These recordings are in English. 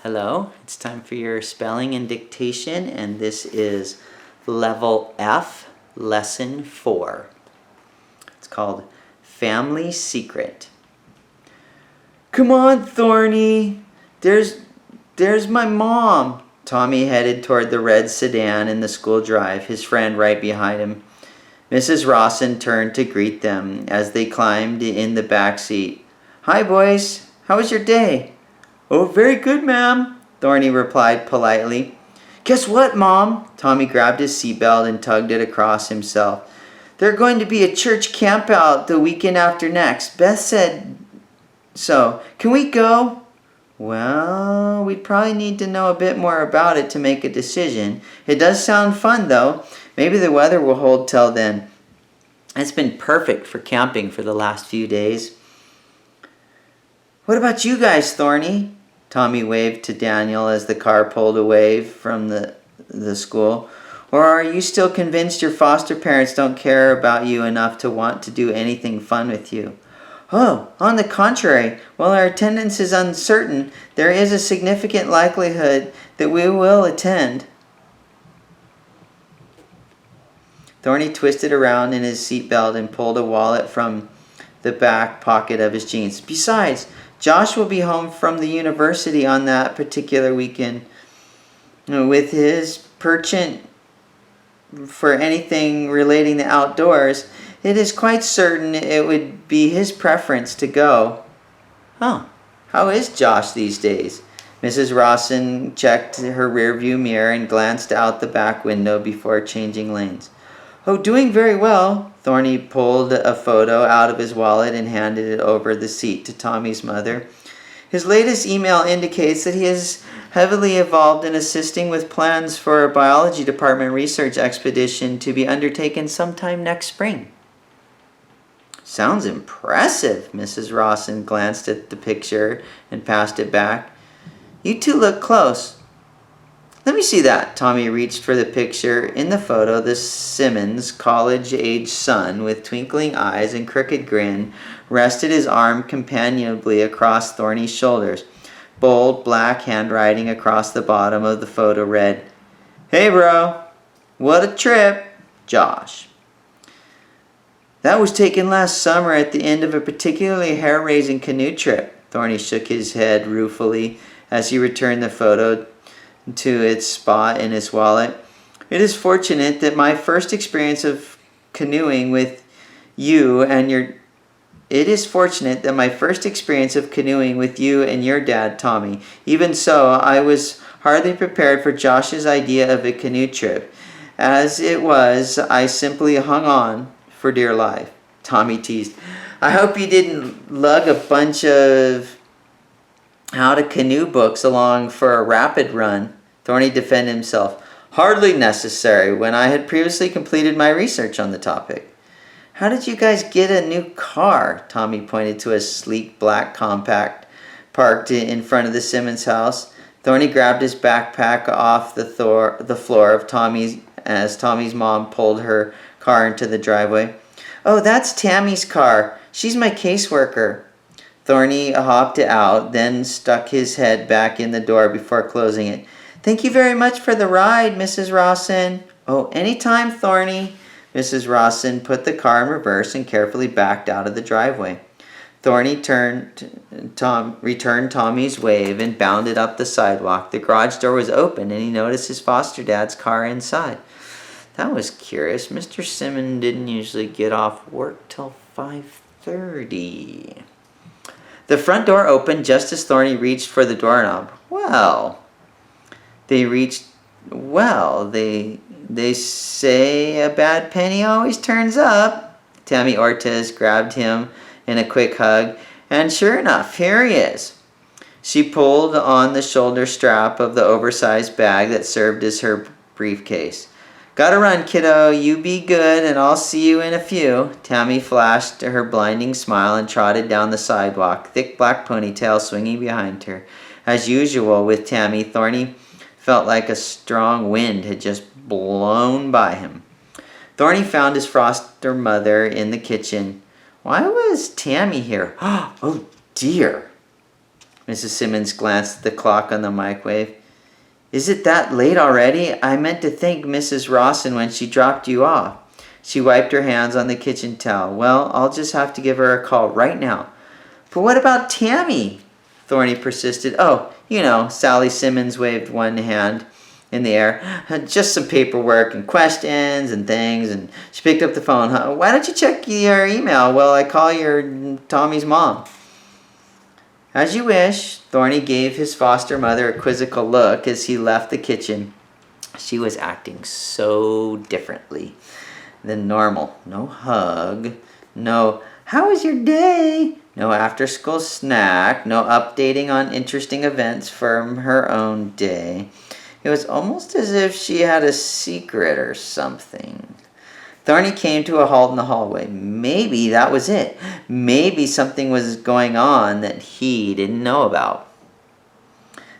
Hello, it's time for your spelling and dictation, and this is Level F, Lesson 4. It's called Family Secret. Come on, Thorny. There's my mom. Tommy headed toward the red sedan in the school drive, his friend right behind him. Mrs. Rawson turned to greet them as they climbed in the back seat. Hi, boys. How was your day? Oh, very good, ma'am, Thorny replied politely. Guess what, Mom? Tommy grabbed his seatbelt and tugged it across himself. There's going to be a church campout the weekend after next. Beth said so. Can we go? Well, we'd probably need to know a bit more about it to make a decision. It does sound fun, though. Maybe the weather will hold till then. It's been perfect for camping for the last few days. What about you guys, Thorny? Tommy waved to Daniel as the car pulled away from the school. Or are you still convinced your foster parents don't care about you enough to want to do anything fun with you? Oh, on the contrary, while our attendance is uncertain, there is a significant likelihood that we will attend. Thorny twisted around in his seatbelt and pulled a wallet from the back pocket of his jeans. Besides, Josh will be home from the university on that particular weekend. With his penchant for anything relating to outdoors, it is quite certain it would be his preference to go. Oh, how is Josh these days? Mrs. Rawson checked her rearview mirror and glanced out the back window before changing lanes. Oh, doing very well. Thorny pulled a photo out of his wallet and handed it over the seat to Tommy's mother. His latest email indicates that he is heavily involved in assisting with plans for a biology department research expedition to be undertaken sometime next spring. Sounds impressive. Mrs. Rawson glanced at the picture and passed it back. You two look close. Let me see that. Tommy reached for the picture. In the photo, the Simmons college-age son with twinkling eyes and crooked grin rested his arm companionably across Thorny's shoulders. Bold black handwriting across the bottom of the photo read, Hey bro, what a trip, Josh. That was taken last summer at the end of a particularly hair-raising canoe trip. Thorny shook his head ruefully as he returned the photo to its spot in his wallet. It is fortunate that my first experience of canoeing with you and your dad, Tommy. Even so, I was hardly prepared for Josh's idea of a canoe trip. As it was, I simply hung on for dear life. Tommy teased. I hope you didn't lug a bunch of how to canoe books along for a rapid run. Thorny defended himself. Hardly necessary when I had previously completed my research on the topic. How did you guys get a new car? Tommy pointed to a sleek black compact parked in front of the Simmons house. Thorny grabbed his backpack off the floor of Tommy's as Tommy's mom pulled her car into the driveway. Oh, that's Tammy's car. She's my caseworker. Thorny hopped out, then stuck his head back in the door before closing it. Thank you very much for the ride, Mrs. Rawson. Oh, anytime, Thorny. Mrs. Rawson put the car in reverse and carefully backed out of the driveway. Thorny returned Tommy's wave and bounded up the sidewalk. The garage door was open, and he noticed his foster dad's car inside. That was curious. Mr. Simmons didn't usually get off work till 5:30. The front door opened just as Thorny reached for the doorknob. They say a bad penny always turns up. Tammy Ortiz grabbed him in a quick hug, and sure enough, here he is. She pulled on the shoulder strap of the oversized bag that served as her briefcase. Gotta run, kiddo. You be good, and I'll see you in a few. Tammy flashed her blinding smile and trotted down the sidewalk, thick black ponytail swinging behind her. As usual with Tammy, Thorny felt like a strong wind had just blown by him. Thorny found his foster mother in the kitchen. Why was Tammy here? Oh, dear. Mrs. Simmons glanced at the clock on the microwave. Is it that late already? I meant to thank Mrs. Rawson when she dropped you off. She wiped her hands on the kitchen towel. Well, I'll just have to give her a call right now. But what about Tammy? Thorny persisted. Oh, Sally Simmons waved one hand in the air. Just some paperwork and questions and things. And she picked up the phone. Why don't you check your email while I call your Tommy's mom? As you wish. Thorny gave his foster mother a quizzical look as he left the kitchen. She was acting so differently than normal. No hug. No, how was your day? No after-school snack. No updating on interesting events from her own day. It was almost as if she had a secret or something. Thorny came to a halt in the hallway. Maybe that was it. Maybe something was going on that he didn't know about.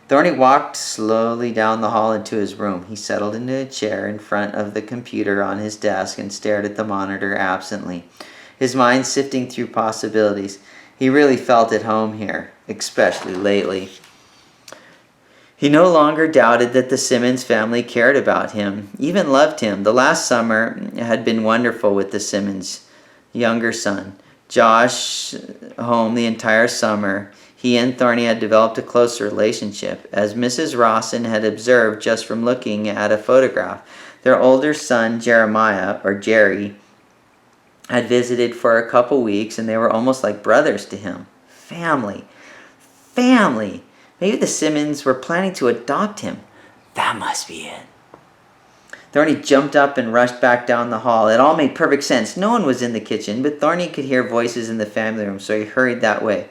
Thorny walked slowly down the hall into his room. He settled into a chair in front of the computer on his desk and stared at the monitor absently, his mind sifting through possibilities. He really felt at home here, especially lately. He no longer doubted that the Simmons family cared about him, even loved him. The last summer had been wonderful with the Simmons' younger son. Josh home the entire summer. He and Thorny had developed a close relationship, as Mrs. Rawson had observed just from looking at a photograph. Their older son, Jeremiah, or Jerry, had visited for a couple weeks, and they were almost like brothers to him. Family. Maybe the Simmons were planning to adopt him. That must be it. Thorny jumped up and rushed back down the hall. It all made perfect sense. No one was in the kitchen, but Thorny could hear voices in the family room, so he hurried that way.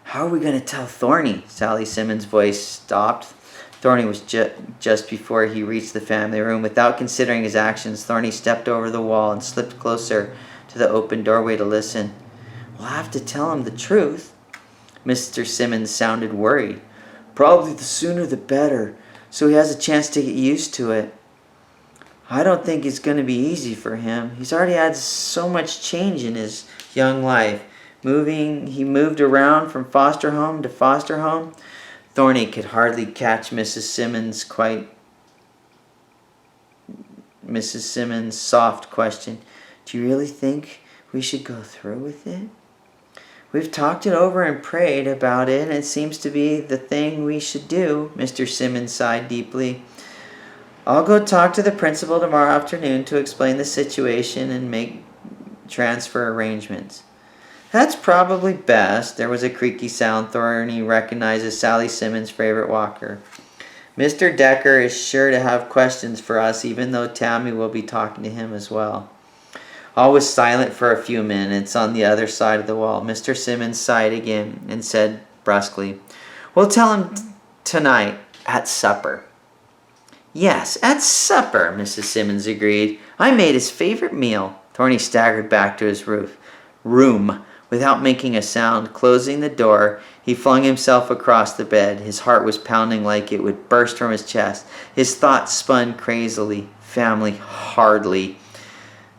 How are we going to tell Thorny? Sally Simmons' voice stopped. Thorny was just before he reached the family room. Without considering his actions, Thorny stepped over the wall and slipped closer to the open doorway to listen. We'll have to tell him the truth. Mr. Simmons sounded worried. Probably the sooner the better, so he has a chance to get used to it. I don't think it's going to be easy for him. He's already had so much change in his young life. He moved around from foster home to foster home. Thorny could hardly catch Mrs. Simmons' soft question. Do you really think we should go through with it? We've talked it over and prayed about it, and it seems to be the thing we should do. Mr. Simmons sighed deeply. I'll go talk to the principal tomorrow afternoon to explain the situation and make transfer arrangements. That's probably best. There was a creaky sound. Thorny recognized as Sally Simmons' favorite walker. Mr. Decker is sure to have questions for us, even though Tammy will be talking to him as well. All was silent for a few minutes on the other side of the wall. Mr. Simmons sighed again and said brusquely, We'll tell him tonight at supper. Yes, at supper, Mrs. Simmons agreed. I made his favorite meal. Thorny staggered back to his room without making a sound. Closing the door, he flung himself across the bed. His heart was pounding like it would burst from his chest. His thoughts spun crazily. Family, hardly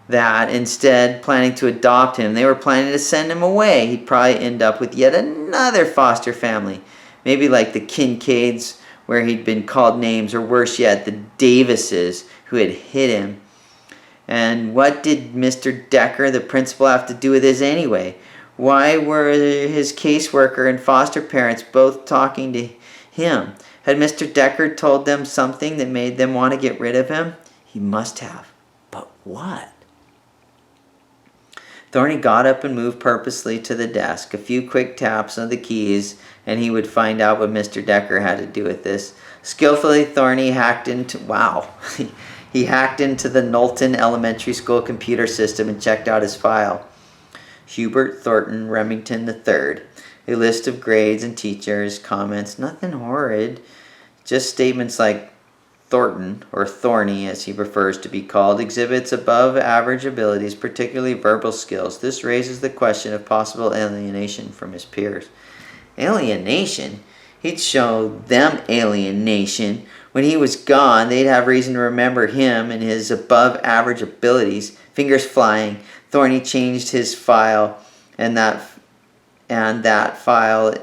that. Instead, planning to adopt him, they were planning to send him away. He'd probably end up with yet another foster family. Maybe like the Kincaids, where he'd been called names, or worse yet, the Davises, who had hit him. And what did Mr. Decker, the principal, have to do with this anyway? Why were his caseworker and foster parents both talking to him? Had Mr. Decker told them something that made them want to get rid of him? He must have. But what? Thorny got up and moved purposely to the desk. A few quick taps on the keys, and he would find out what Mr. Decker had to do with this. Skillfully, Thorny hacked into the Knowlton Elementary School computer system and checked out his file. Hubert Thornton Remington III. A list of grades and teachers, comments, nothing horrid. Just statements like Thornton, or Thorny as he prefers to be called, exhibits above average abilities, particularly verbal skills. This raises the question of possible alienation from his peers. Alienation? He'd show them alienation. When he was gone, they'd have reason to remember him and his above average abilities. Fingers flying, Thorny changed his file, and that file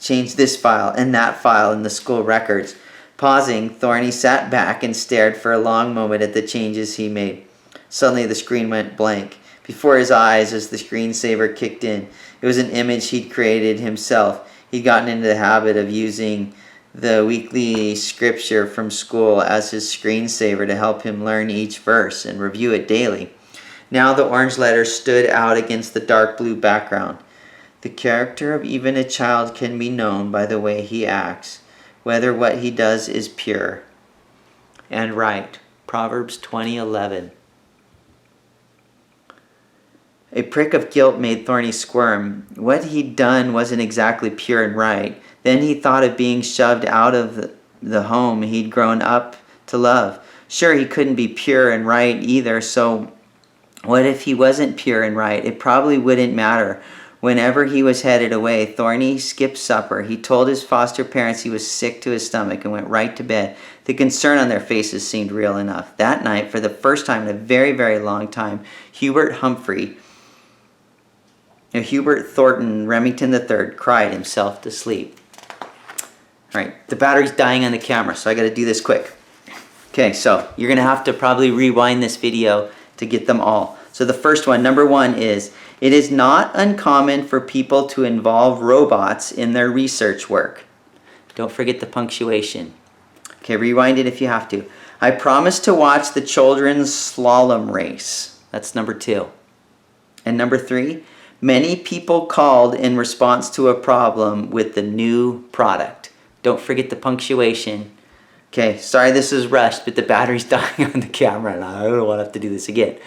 change this file and that file in the school records. Pausing, Thorny sat back and stared for a long moment at the changes he made. Suddenly the screen went blank before his eyes as the screensaver kicked in. It was an image he'd created himself. He'd gotten into the habit of using the weekly scripture from school as his screensaver to help him learn each verse and review it daily. Now the orange letters stood out against the dark blue background. The character of even a child can be known by the way he acts, whether what he does is pure and right. Proverbs 20:11. A prick of guilt made Thorny squirm. What he'd done wasn't exactly pure and right. Then he thought of being shoved out of the home he'd grown up to love. Sure, he couldn't be pure and right either, so what if he wasn't pure and right? It probably wouldn't matter. Whenever he was headed away, Thorny skipped supper. He told his foster parents he was sick to his stomach and went right to bed. The concern on their faces seemed real enough. That night, for the first time in a very, very long time, Hubert Thornton Remington III cried himself to sleep. All right, the battery's dying on the camera, so I got to do this quick. Okay, so you're going to have to probably rewind this video to get them all. So the first one, number 1, is it is not uncommon for people to involve robots in their research work. Don't forget the punctuation. Okay, rewind it if you have to. I promised to watch the children's slalom race. That's number 2. And number 3, many people called in response to a problem with the new product. Don't forget the punctuation. Okay, sorry this is rushed, but the battery's dying on the camera and I don't want to have to do this again.